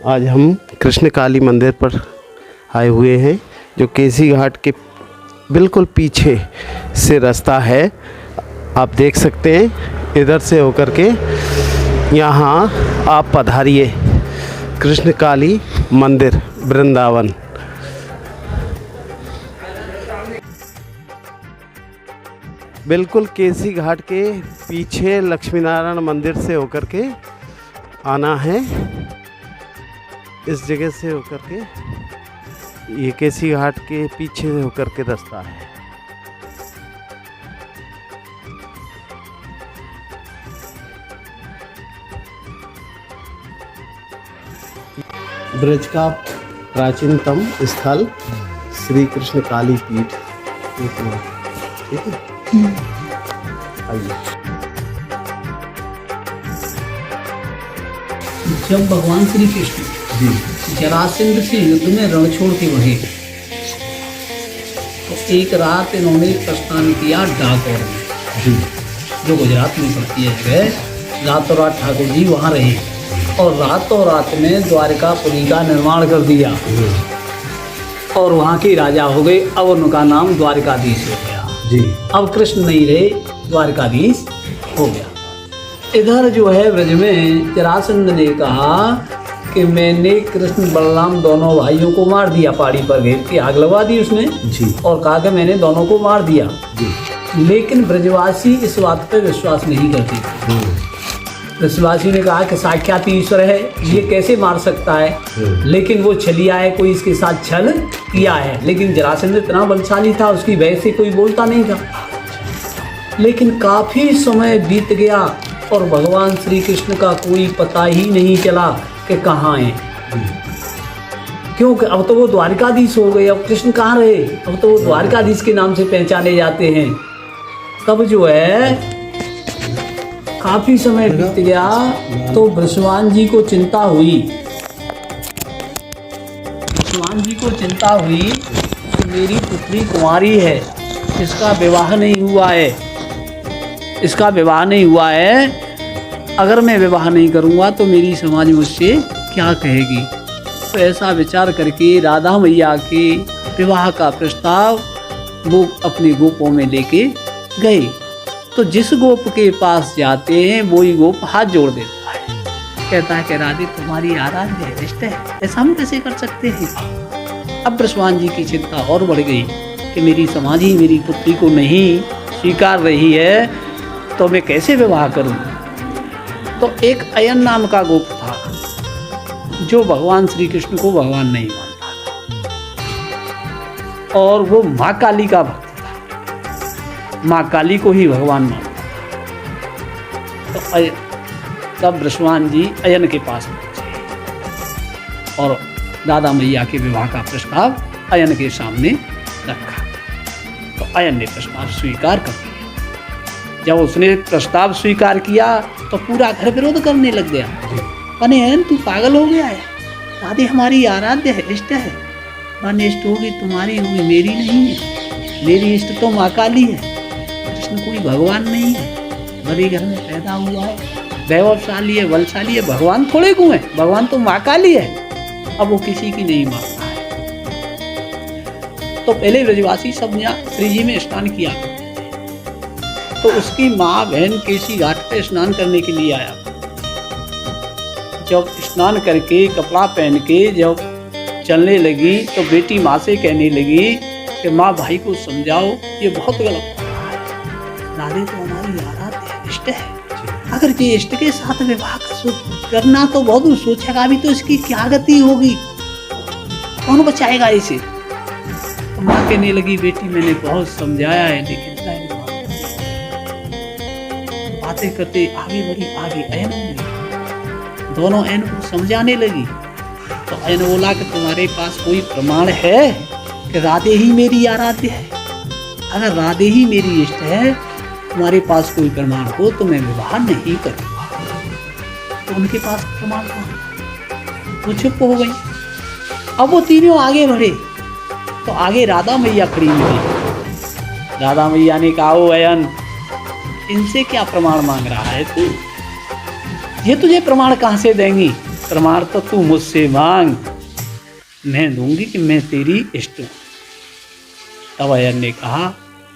आज हम कृष्ण काली मंदिर पर आए हुए हैं, जो केसी घाट के बिल्कुल पीछे से रास्ता है। आप देख सकते हैं, इधर से होकर के यहाँ आप पधारिए कृष्ण काली मंदिर वृंदावन। बिल्कुल केसी घाट के पीछे लक्ष्मी नारायण मंदिर से होकर के आना है। इस जगह से होकर के ये केसी घाट के पीछे होकर के रास्ता है। ब्रज का प्राचीनतम स्थल श्री कृष्ण काली पीठ। ठीक है, आइए। जब भगवान श्री कृष्ण जरासंध से युद्ध में रण छोड़ के बढ़े तो एक रात इन्होंने प्रस्थान किया डाकोर में, जो गुजरात में पड़ती है जगह। रातों रात ठाकुर जी वहाँ रहे और रातों रात में द्वारिकापुरी का निर्माण कर दिया और वहाँ के राजा हो गए। अब उनका नाम द्वारिकाधीश हो गया जी। अब कृष्ण नहीं रहे, द्वारिकाधीश हो गया। इधर जो है ब्रज में जरासंध ने कहा कि मैंने कृष्ण बलराम दोनों भाइयों को मार दिया, पहाड़ी पर घेर के आग लगा दी उसने जी। और कहा कि मैंने दोनों को मार दिया जी। लेकिन ब्रजवासी इस बात पर विश्वास नहीं करते। ब्रजवासी ने कहा कि साक्षात ईश्वर है, ये कैसे मार सकता है। लेकिन वो छलिया है, कोई इसके साथ छल किया है। लेकिन जरासंध इतना बलशाली था, उसकी वजह से कोई बोलता नहीं था। लेकिन काफी समय बीत गया और भगवान श्री कृष्ण का कोई पता ही नहीं चला कि कहाँ हैं। क्योंकि अब तो वो द्वारिकाधीश हो गए, अब कृष्ण कहाँ रहे। अब तो वो द्वारिकाधीश के नाम से पहचाने जाते हैं। तब जो है काफी समय बीत गया तो बृषवान जी को चिंता हुई। बृषवान जी को चिंता हुई कि मेरी पुत्री कुंवारी है, इसका विवाह नहीं हुआ है, इसका विवाह नहीं हुआ है। अगर मैं विवाह नहीं करूँगा तो मेरी समाज मुझसे क्या कहेगी। तो ऐसा विचार करके राधा मैया के विवाह का प्रस्ताव वो अपने गोपों में लेके गए। तो जिस गोप के पास जाते हैं वही गोप हाथ जोड़ देता है, कहता है कि राधे तुम्हारी आराध्य है, इष्ट है, ऐसा हम कैसे कर सकते हैं। अब बृषवान जी की चिंता और बढ़ गई कि मेरी समाज ही मेरी पुत्री को नहीं स्वीकार रही है, तो मैं कैसे विवाह करूं। तो एक अयन नाम का गोप था जो भगवान श्री कृष्ण को भगवान नहीं मानता था और वो माँ काली का भक्त था, माँ काली को ही भगवान मानता था। तो तब बृषवान जी अयन के पास पहुंचे और दादा मैया के विवाह का प्रस्ताव अयन के सामने रखा। तो अयन ने प्रस्ताव स्वीकार कर लिया। जब उसने प्रस्ताव स्वीकार किया तो पूरा घर विरोध करने लग गया। अने अयन तू पागल हो गया है, राधे हमारी आराध्य है, इष्ट है। मन इष्ट होगी तुम्हारी होगी, मेरी नहीं है। मेरी इष्ट तो माँ काली है, कृष्ण कोई भगवान नहीं है। बड़े घर में पैदा हुआ है, वैभवशाली है, बलशाली है, भगवान थोड़े को है, भगवान तो माँ काली है। अब वो किसी की नहीं मानता है। तो पहले ब्रजवासी सब यहाँ श्री जी में स्नान किया, तो उसकी माँ बहन केसी घाट पे स्नान करने के लिए आया। जब स्नान करके कपड़ा पहन के जब चलने लगी तो बेटी माँ से कहने लगी कि माँ भाई को समझाओ, ये बहुत गलत हो रहा है। राधे तो हमारी आराध्य है, इष्ट है। अगर ये इष्ट के साथ विवाह करना तो बहुत सोचेगा भी, तो इसकी क्या गति होगी, कौन बचाएगा इसे। तो माँ कहने लगी बेटी मैंने बहुत समझाया है, लेकिन बातें करते आगे बढ़ी। आगे अयन दोनों अयन को समझाने लगी। तो अयन बोला कि तुम्हारे पास कोई प्रमाण है कि राधे ही मेरी आराध्य है। अगर राधे ही मेरी इष्ट है, तुम्हारे पास कोई प्रमाण हो तो मैं विवाह नहीं करूँगा। तो उनके पास प्रमाण था, वो चुप हो गई। अब वो तीनों आगे बढ़े तो आगे राधा मैया खड़ी मिली। राधा मैया ने कहा ओ अयन, इनसे क्या प्रमाण मांग रहा है तू, ये तुझे प्रमाण कहाँ से देंगी। प्रमाण तो तू मुझसे मांग, मैं दूंगी कि मैं तेरी इष्ट हूँ। तब अयन ने कहा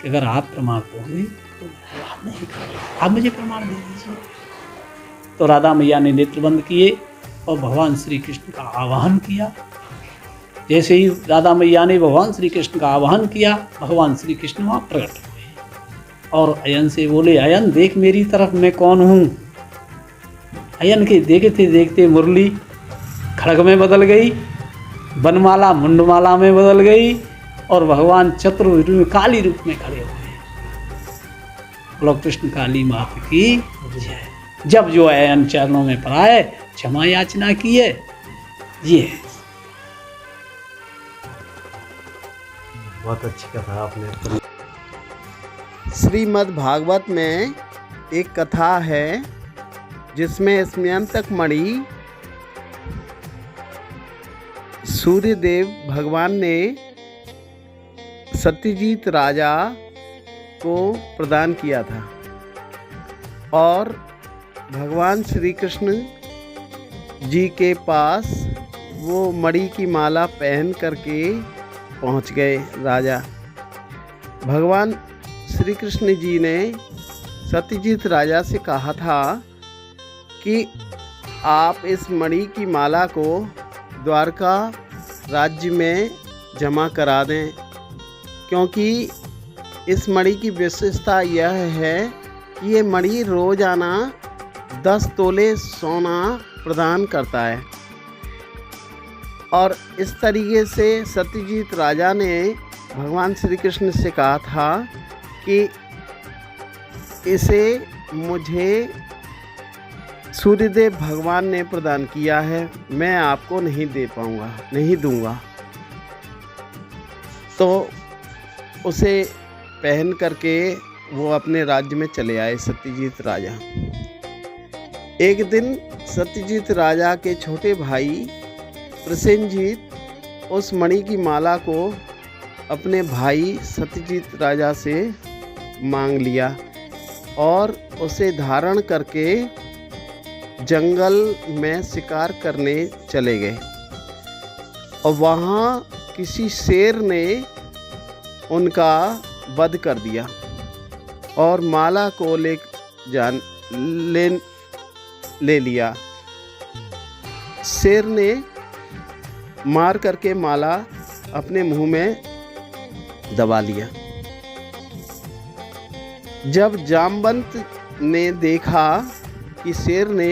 कि अगर आप प्रमाण दोगे तो आप नहीं करोगे, आप मुझे प्रमाण दे दीजिए। तो राधा मैया ने नेत्र बंद किए और भगवान श्री कृष्ण का आवाहन किया। जैसे ही राधा मैया ने भगवान श्री कृष्ण का आवाहन किया, भगवान श्री कृष्ण वहाँ प्रकट हुए और अयन से बोले, अयन देख मेरी तरफ मैं कौन हूँ। अयन के देखते देखते मुरली खड़ग में बदल गई, बनमाला मुंडमाला में बदल गई और भगवान चतुर्भुज में काली रूप में खड़े हुए। बोलो कृष्ण काली माता की जय। जब जो अयन चरणों में पड़ाए, क्षमा याचना की है। ये बहुत अच्छी कथा आपने। श्रीमद् भागवत में एक कथा है जिसमें स्मयंतक मणि सूर्यदेव भगवान ने सत्यजीत राजा को प्रदान किया था और भगवान श्री कृष्ण जी के पास वो मणि की माला पहन करके पहुंच गए राजा। भगवान श्री कृष्ण जी ने सत्यजीत राजा से कहा था कि आप इस मणि की माला को द्वारका राज्य में जमा करा दें, क्योंकि इस मणि की विशेषता यह है कि ये मणि रोजाना 10 तोले सोना प्रदान करता है। और इस तरीके से सत्यजीत राजा ने भगवान श्री कृष्ण से कहा था कि इसे मुझे सूर्यदेव भगवान ने प्रदान किया है, मैं आपको नहीं दे पाऊँगा, नहीं दूंगा। तो उसे पहन करके वो अपने राज्य में चले आए सत्यजीत राजा। एक दिन सत्यजीत राजा के छोटे भाई प्रसेनजीत उस मणि की माला को अपने भाई सत्यजीत राजा से मांग लिया और उसे धारण करके जंगल में शिकार करने चले गए। और वहाँ किसी शेर ने उनका वध कर दिया और माला को ले लिया। शेर ने मार करके माला अपने मुंह में दबा लिया। जब जामवंत ने देखा कि शेर ने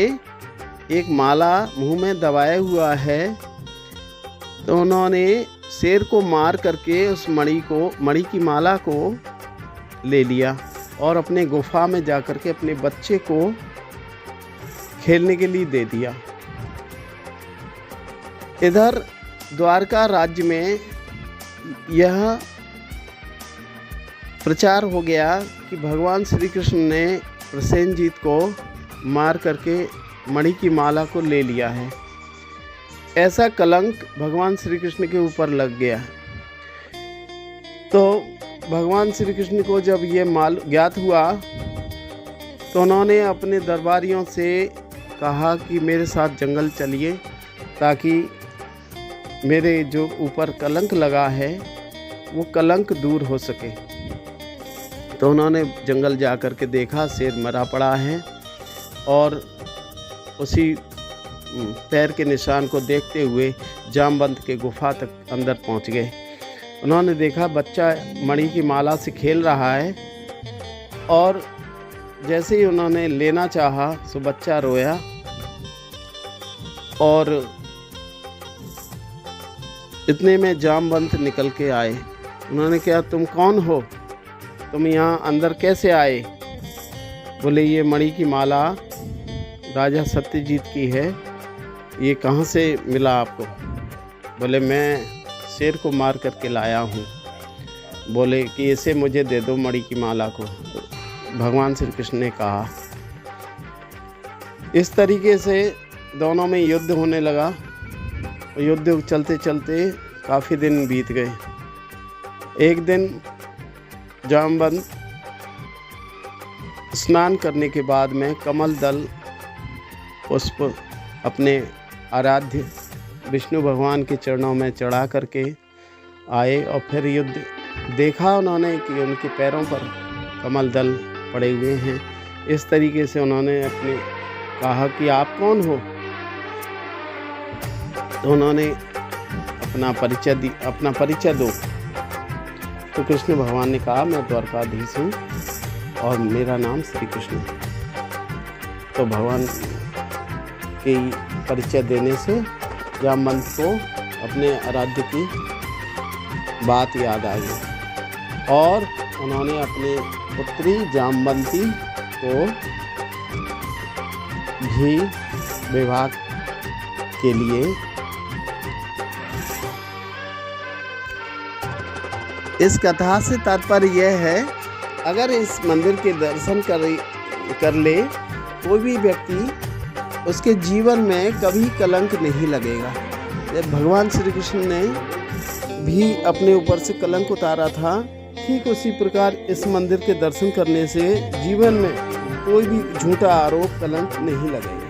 एक माला मुंह में दबाए हुआ है, तो उन्होंने शेर को मार करके उस मणि की माला को ले लिया और अपने गुफा में जाकर के अपने बच्चे को खेलने के लिए दे दिया। इधर द्वारका राज्य में यह प्रचार हो गया कि भगवान श्री कृष्ण ने प्रसेनजीत को मार करके मणि की माला को ले लिया है। ऐसा कलंक भगवान श्री कृष्ण के ऊपर लग गया। तो भगवान श्री कृष्ण को जब ये ज्ञात हुआ तो उन्होंने अपने दरबारियों से कहा कि मेरे साथ जंगल चलिए ताकि मेरे जो ऊपर कलंक लगा है वो कलंक दूर हो सके। तो उन्होंने जंगल जा कर के देखा, शेर मरा पड़ा है और उसी पैर के निशान को देखते हुए जामवंत के गुफा तक अंदर पहुंच गए। उन्होंने देखा बच्चा मणि की माला से खेल रहा है और जैसे ही उन्होंने लेना चाहा तो बच्चा रोया और इतने में जामवंत निकल के आए। उन्होंने कहा तुम कौन हो, तुम यहाँ अंदर कैसे आए? बोले ये मणि की माला राजा सत्यजीत की है, ये कहाँ से मिला आपको? बोले मैं शेर को मार करके लाया हूँ। बोले कि इसे मुझे दे दो मणि की माला को। भगवान श्री कृष्ण ने कहा। इस तरीके से दोनों में युद्ध होने लगा। युद्ध चलते चलते काफ़ी दिन बीत गए। एक दिन जामवंत स्नान करने के बाद में कमल दल पुष्प अपने आराध्य विष्णु भगवान के चरणों में चढ़ा करके आए और फिर युद्ध देखा उन्होंने कि उनके पैरों पर कमल दल पड़े हुए हैं। इस तरीके से उन्होंने अपने कहा कि आप कौन हो। तो उन्होंने अपना परिचय दो। तो कृष्ण भगवान ने कहा मैं द्वारकाधीश हूँ और मेरा नाम श्री कृष्ण है। तो भगवान के परिचय देने से जामवंत को अपने आराध्य की बात याद आ गई और उन्होंने अपने पुत्री जामवंती को भी विवाह के लिए इस कथा से तात्पर्य यह है, अगर इस मंदिर के दर्शन कर ले कोई भी व्यक्ति, उसके जीवन में कभी कलंक नहीं लगेगा। जब भगवान श्री कृष्ण ने भी अपने ऊपर से कलंक उतारा था, ठीक उसी प्रकार इस मंदिर के दर्शन करने से जीवन में कोई भी झूठा आरोप कलंक नहीं लगेगा।